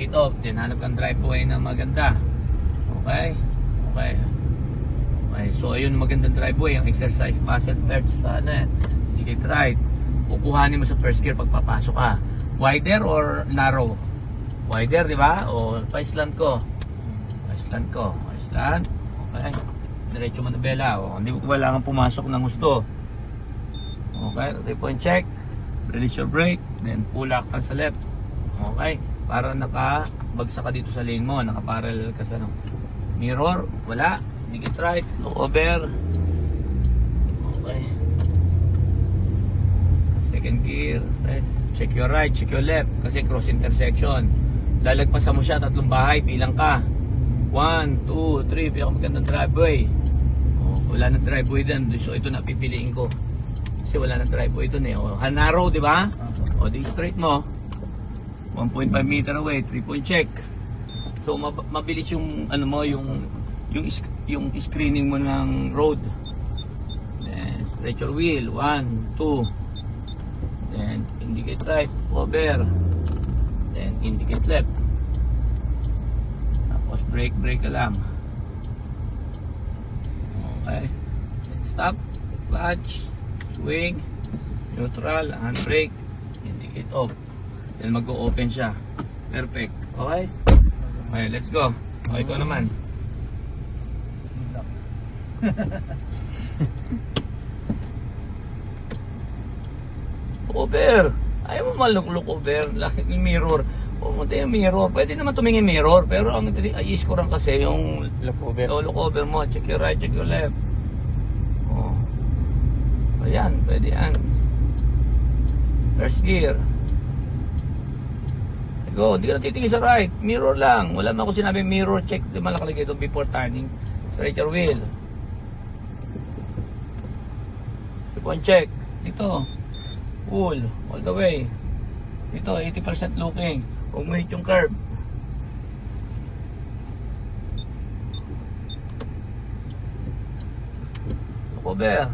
indicate off. Then hanap kang driveway na maganda. Okay? Okay. Okay. So ayun, magandang driveway. Ang exercise muscle first. Indicate right. Kukuhanin mo sa first gear pagpapasok ka. Wider or narrow? Wider, di ba? O, pa-island ko. Pa-island ko. Pa-island. Okay. Diretso manabela. O, hindi mo kailangan pumasok ng gusto. Okay. 3-point check. Release your brake. Then pull out ka sa left. Okay. Para nakabagsak ka dito sa lane mo. Nakaparallel ka sa mirror. Wala. Indicate right. Look over. Okay. Second gear. Right. Check your right. Check your left. Kasi cross intersection. Lalagpasan mo siya, 3 bahay, bilang ka. 1, 2, 3, pinakamagandang driveway. Wala nang driveway dun, so ito na pipiliin ko. Kasi wala nang driveway dun eh. Narrow, di ba? O, di straight mo. 1.5 meter away, 3-point check. So, mabilis yung, ano mo, yung screening mo ng road. Then, stretch your wheel. 1, 2. Then, indicate right, over. Then indicate left. Tapos brake ka lang. Okay. Then stop, clutch, swing, neutral, handbrake, indicate off. Then mag-o-open siya. Perfect. Okay? Okay, let's go. Okay, ikaw naman. Over. Ayaw mo maluk-look over. Yung mirror. Pumunta yung mirror. Pwede naman tumingin mirror. Pero ang ayis ko rin kasi yung Look over. look over mo. Check your right, check your left. Oh. Ayan, pwede yan. First gear. Go, hindi ka na titingin sa right. Mirror lang. Wala man ako sinabi mirror check. Di man nakalagay ito before turning. Straight your wheel. 3-point check. Dito. Pull. All the way. Dito, 80% looking. Huwag mo hit yung curve. Over.